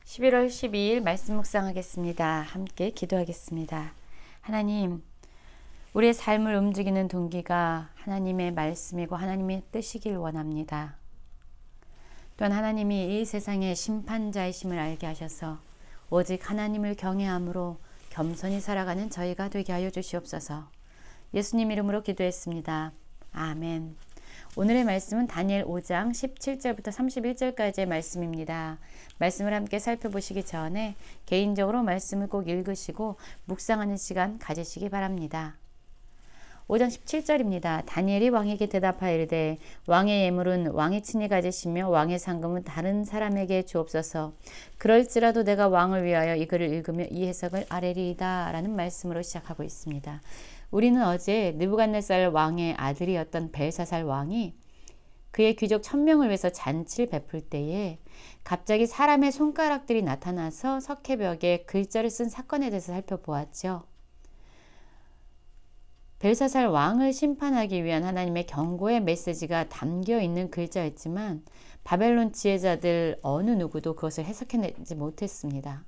11월 12일 말씀 묵상하겠습니다. 함께 기도하겠습니다. 하나님, 우리의 삶을 움직이는 동기가 하나님의 말씀이고 하나님의 뜻이길 원합니다. 또한 하나님이 이 세상의 심판자이심을 알게 하셔서 오직 하나님을 경외함으로 겸손히 살아가는 저희가 되게 하여 주시옵소서. 예수님 이름으로 기도했습니다. 아멘. 오늘의 말씀은 다니엘 5장 17절부터 31절까지의 말씀입니다. 말씀을 함께 살펴보시기 전에 개인적으로 말씀을 꼭 읽으시고 묵상하는 시간 가지시기 바랍니다. 5장 17절입니다. 다니엘이 왕에게 대답하여 이르되 왕의 예물은 왕이 친히 가지시며 왕의 상금은 다른 사람에게 주옵소서. 그럴지라도 내가 왕을 위하여 이 글을 읽으며 이 해석을 아뢰리이다 라는 말씀으로 시작하고 있습니다. 우리는 어제 느부갓네살 왕의 아들이었던 벨사살 왕이 그의 귀족 1000명을 위해서 잔치를 베풀 때에 갑자기 사람의 손가락들이 나타나서 석회벽에 글자를 쓴 사건에 대해서 살펴보았죠. 벨사살 왕을 심판하기 위한 하나님의 경고의 메시지가 담겨 있는 글자였지만 바벨론 지혜자들 어느 누구도 그것을 해석해내지 못했습니다.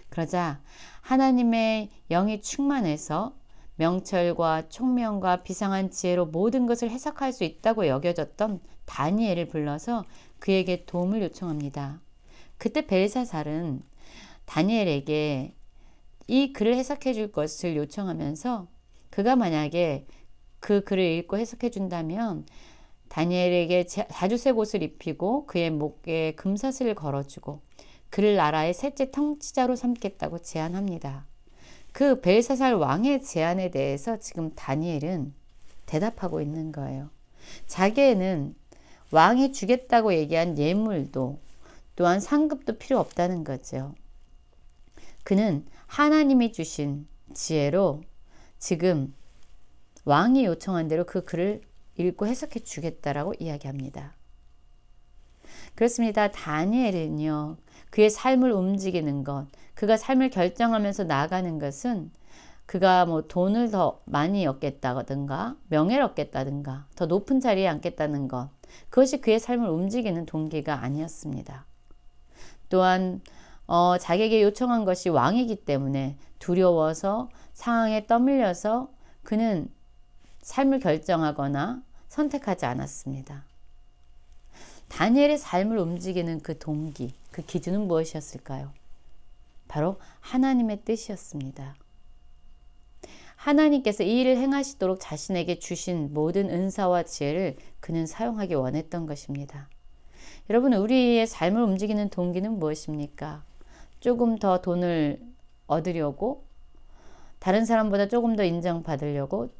그러자 하나님의 영이 충만해서 명철과 총명과 비상한 지혜로 모든 것을 해석할 수 있다고 여겨졌던 다니엘을 불러서 그에게 도움을 요청합니다. 그때 벨사살은 다니엘에게 이 글을 해석해 줄 것을 요청하면서 그가 만약에 그 글을 읽고 해석해 준다면 다니엘에게 자주색 옷을 입히고 그의 목에 금사슬을 걸어주고 그를 나라의 셋째 통치자로 삼겠다고 제안합니다. 그 벨사살 왕의 제안에 대해서 지금 다니엘은 대답하고 있는 거예요. 자기에는 왕이 주겠다고 얘기한 예물도 또한 상급도 필요 없다는 거죠. 그는 하나님이 주신 지혜로 지금 왕이 요청한 대로 그 글을 읽고 해석해 주겠다라고 이야기합니다. 그렇습니다. 다니엘은요, 그의 삶을 움직이는 것, 그가 삶을 결정하면서 나아가는 것은 그가 돈을 더 많이 얻겠다든가 명예를 얻겠다든가 더 높은 자리에 앉겠다는 것, 그것이 그의 삶을 움직이는 동기가 아니었습니다. 또한 자기에게 요청한 것이 왕이기 때문에 두려워서 상황에 떠밀려서 그는 삶을 결정하거나 선택하지 않았습니다. 다니엘의 삶을 움직이는 그 동기, 그 기준은 무엇이었을까요? 바로 하나님의 뜻이었습니다. 하나님께서 이 일을 행하시도록 자신에게 주신 모든 은사와 지혜를 그는 사용하기 원했던 것입니다. 여러분, 우리의 삶을 움직이는 동기는 무엇입니까? 조금 더 돈을 얻으려고, 다른 사람보다 조금 더 인정받으려고,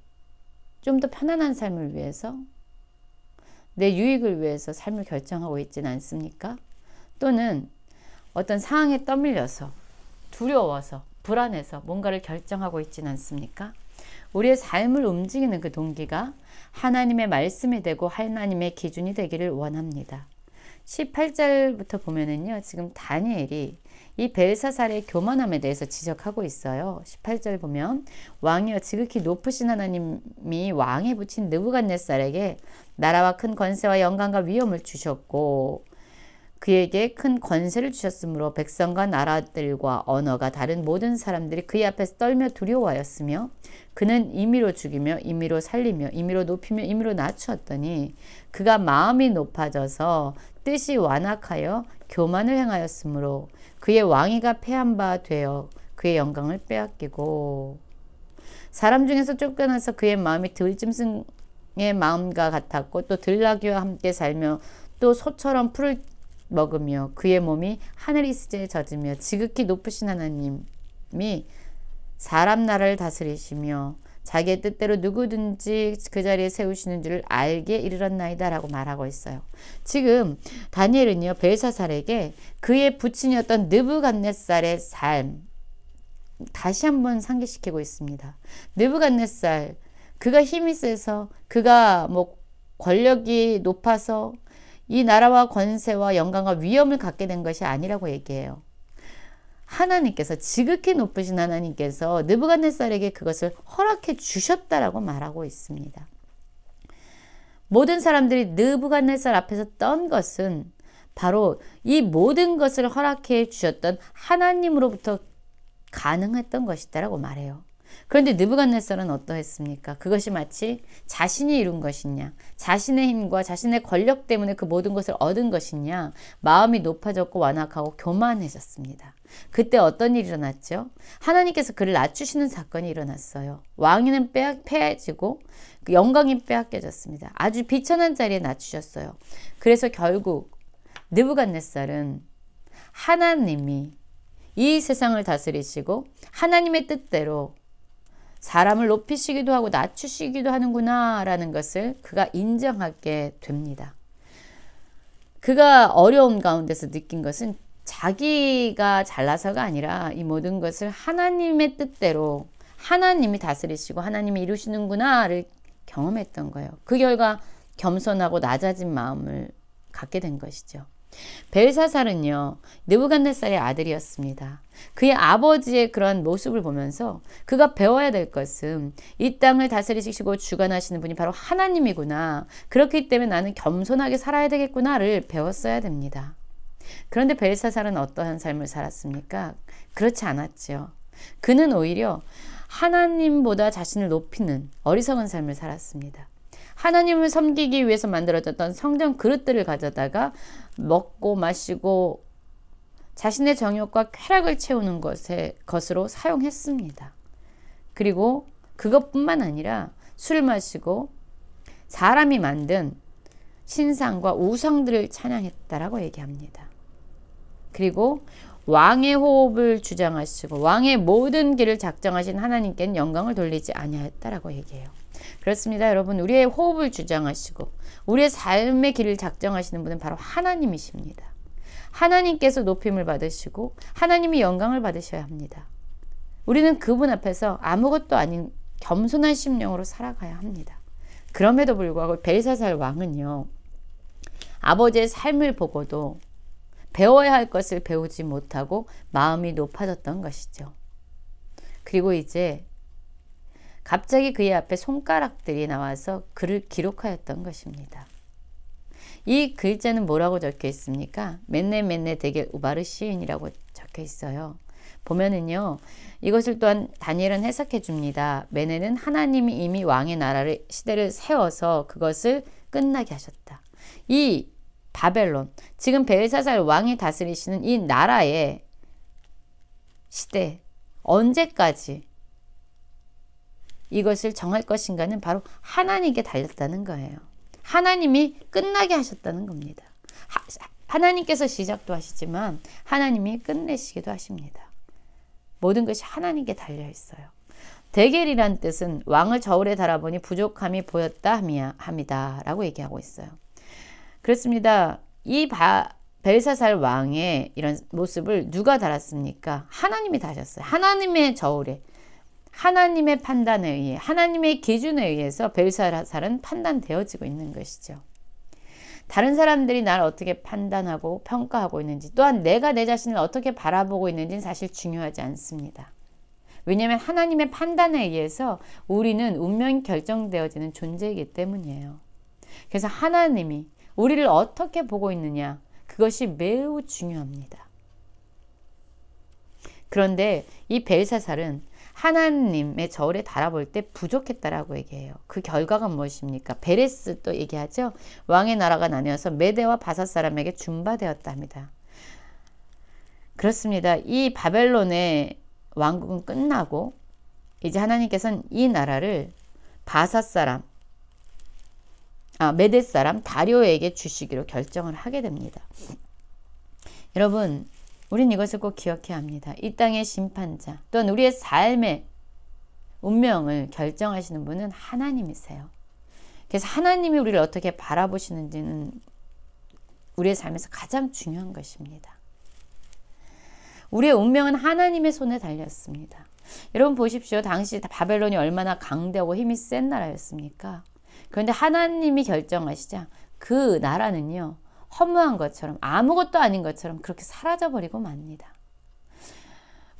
좀 더 편안한 삶을 위해서, 내 유익을 위해서 삶을 결정하고 있지는 않습니까? 또는 어떤 상황에 떠밀려서 두려워서 불안해서 뭔가를 결정하고 있지는 않습니까? 우리의 삶을 움직이는 그 동기가 하나님의 말씀이 되고 하나님의 기준이 되기를 원합니다. 18절부터 보면은요, 지금 다니엘이 이 벨사살의 교만함에 대해서 지적하고 있어요. 18절 보면 왕이여 지극히 높으신 하나님이 왕에 붙인 느부갓네살에게 나라와 큰 권세와 영광과 위엄을 주셨고 그에게 큰 권세를 주셨으므로 백성과 나라들과 언어가 다른 모든 사람들이 그의 앞에서 떨며 두려워하였으며 그는 임의로 죽이며 임의로 살리며 임의로 높이며 임의로 낮추었더니 그가 마음이 높아져서 뜻이 완악하여 교만을 행하였으므로 그의 왕위가 패한 바 되어 그의 영광을 빼앗기고 사람 중에서 쫓겨나서 그의 마음이 들짐승의 마음과 같았고 또 들나귀와 함께 살며 또 소처럼 풀을 먹으며 그의 몸이 하늘 이슬에 젖으며 지극히 높으신 하나님이 사람 나라를 다스리시며 자기의 뜻대로 누구든지 그 자리에 세우시는 줄을 알게 이르렀나이다 라고 말하고 있어요. 지금 다니엘은요, 벨사살에게 그의 부친이었던 느부갓네살의 삶 다시 한번 상기시키고 있습니다. 느부갓네살, 그가 힘이 세서 그가 권력이 높아서 이 나라와 권세와 영광과 위엄을 갖게 된 것이 아니라고 얘기해요. 하나님께서, 지극히 높으신 하나님께서 느부갓네살에게 그것을 허락해 주셨다라고 말하고 있습니다. 모든 사람들이 느부갓네살 앞에서 떤 것은 바로 이 모든 것을 허락해 주셨던 하나님으로부터 가능했던 것이다라고 말해요. 그런데 느부갓네살은 어떠했습니까? 그것이 마치 자신이 이룬 것이냐, 자신의 힘과 자신의 권력 때문에 그 모든 것을 얻은 것이냐, 마음이 높아졌고 완악하고 교만해졌습니다. 그때 어떤 일이 일어났죠? 하나님께서 그를 낮추시는 사건이 일어났어요. 왕위는 패해지고 그 영광이 빼앗겨졌습니다. 아주 비천한 자리에 낮추셨어요. 그래서 결국 느부갓네살은 하나님이 이 세상을 다스리시고 하나님의 뜻대로 사람을 높이시기도 하고 낮추시기도 하는구나 라는 것을 그가 인정하게 됩니다. 그가 어려움 가운데서 느낀 것은 자기가 잘나서가 아니라 이 모든 것을 하나님의 뜻대로 하나님이 다스리시고 하나님이 이루시는구나를 경험했던 거예요. 그 결과 겸손하고 낮아진 마음을 갖게 된 것이죠. 벨사살은요, 느부갓네살의 아들이었습니다. 그의 아버지의 그런 모습을 보면서 그가 배워야 될 것은 이 땅을 다스리시고 주관하시는 분이 바로 하나님이구나. 그렇기 때문에 나는 겸손하게 살아야 되겠구나를 배웠어야 됩니다. 그런데 벨사살은 어떠한 삶을 살았습니까? 그렇지 않았죠. 그는 오히려 하나님보다 자신을 높이는 어리석은 삶을 살았습니다. 하나님을 섬기기 위해서 만들어졌던 성전 그릇들을 가져다가 먹고 마시고 자신의 정욕과 쾌락을 채우는 것으로 사용했습니다. 그리고 그것뿐만 아니라 술 마시고 사람이 만든 신상과 우상들을 찬양했다라고 얘기합니다. 그리고 왕의 호흡을 주장하시고 왕의 모든 길을 작정하신 하나님께는 영광을 돌리지 아니하였다라고 얘기해요. 그렇습니다. 여러분, 우리의 호흡을 주장하시고 우리의 삶의 길을 작정하시는 분은 바로 하나님이십니다. 하나님께서 높임을 받으시고 하나님이 영광을 받으셔야 합니다. 우리는 그분 앞에서 아무것도 아닌 겸손한 심령으로 살아가야 합니다. 그럼에도 불구하고 벨사살 왕은요, 아버지의 삶을 보고도 배워야 할 것을 배우지 못하고 마음이 높아졌던 것이죠. 그리고 이제 갑자기 그의 앞에 손가락들이 나와서 글을 기록하였던 것입니다. 이 글자는 뭐라고 적혀 있습니까? 맨네 데겔 우바르시인이라고 적혀 있어요. 보면은요, 이것을 또한 다니엘은 해석해 줍니다. 메네는 하나님이 이미 왕의 나라를 시대를 세워서 그것을 끝나게 하셨다. 이 바벨론, 지금 벨사살 왕이 다스리시는 이 나라의 시대, 언제까지 이것을 정할 것인가는 바로 하나님께 달렸다는 거예요. 하나님이 끝나게 하셨다는 겁니다. 하나님께서 시작도 하시지만 하나님이 끝내시기도 하십니다. 모든 것이 하나님께 달려 있어요. 데겔이란 뜻은 왕을 저울에 달아보니 부족함이 보였다 함이다 라고 얘기하고 있어요. 그렇습니다. 이 벨사살 왕의 이런 모습을 누가 달았습니까? 하나님이 다셨어요. 하나님의 저울에, 하나님의 판단에 의해, 하나님의 기준에 의해서 벨사살은 판단되어지고 있는 것이죠. 다른 사람들이 나를 어떻게 판단하고 평가하고 있는지, 또한 내가 내 자신을 어떻게 바라보고 있는지는 사실 중요하지 않습니다. 왜냐하면 하나님의 판단에 의해서 우리는 운명이 결정되어지는 존재이기 때문이에요. 그래서 하나님이 우리를 어떻게 보고 있느냐, 그것이 매우 중요합니다. 그런데 이 벨사살은 하나님의 저울에 달아볼 때 부족했다라고 얘기해요. 그 결과가 무엇입니까? 베레스 또 얘기하죠. 왕의 나라가 나뉘어서 메대와 바사 사람에게 준바되었다 합니다. 그렇습니다. 이 바벨론의 왕국은 끝나고 이제 하나님께서는 이 나라를 바사 사람, 메대 사람 다리오에게 주시기로 결정을 하게 됩니다. 여러분, 우린 이것을 꼭 기억해야 합니다. 이 땅의 심판자, 또한 우리의 삶의 운명을 결정하시는 분은 하나님이세요. 그래서 하나님이 우리를 어떻게 바라보시는지는 우리의 삶에서 가장 중요한 것입니다. 우리의 운명은 하나님의 손에 달렸습니다. 여러분 보십시오. 당시 바벨론이 얼마나 강대하고 힘이 센 나라였습니까? 그런데 하나님이 결정하시자 그 나라는요, 허무한 것처럼, 아무것도 아닌 것처럼 그렇게 사라져버리고 맙니다.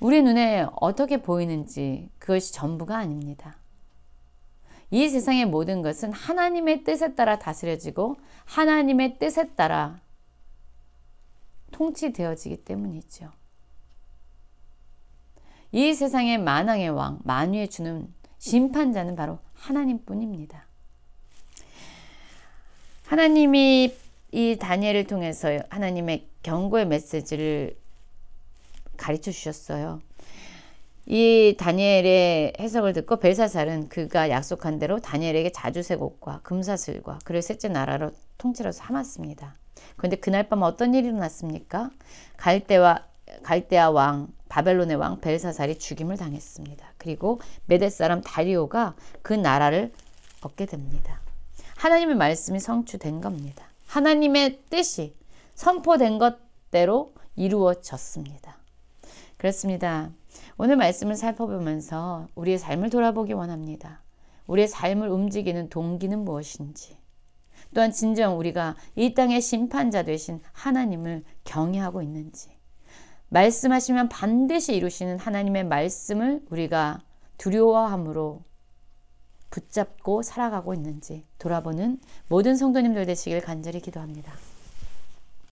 우리 눈에 어떻게 보이는지 그것이 전부가 아닙니다. 이 세상의 모든 것은 하나님의 뜻에 따라 다스려지고 하나님의 뜻에 따라 통치되어지기 때문이죠. 이 세상의 만왕의 왕, 만유에 주는 심판자는 바로 하나님뿐입니다. 하나님이 이 다니엘을 통해서 하나님의 경고의 메시지를 가르쳐 주셨어요. 이 다니엘의 해석을 듣고 벨사살은 그가 약속한 대로 다니엘에게 자주색옷과 금사슬과 그를 셋째 나라로 통치로 삼았습니다. 그런데 그날 밤 어떤 일이 일어났습니까? 갈대아 왕, 바벨론의 왕 벨사살이 죽임을 당했습니다. 그리고 메대 사람 다리오가 그 나라를 얻게 됩니다. 하나님의 말씀이 성취된 겁니다. 하나님의 뜻이 선포된 것대로 이루어졌습니다. 그렇습니다. 오늘 말씀을 살펴보면서 우리의 삶을 돌아보기 원합니다. 우리의 삶을 움직이는 동기는 무엇인지, 또한 진정 우리가 이 땅의 심판자 되신 하나님을 경외하고 있는지, 말씀하시면 반드시 이루시는 하나님의 말씀을 우리가 두려워함으로 붙잡고 살아가고 있는지 돌아보는 모든 성도님들 되시길 간절히 기도합니다.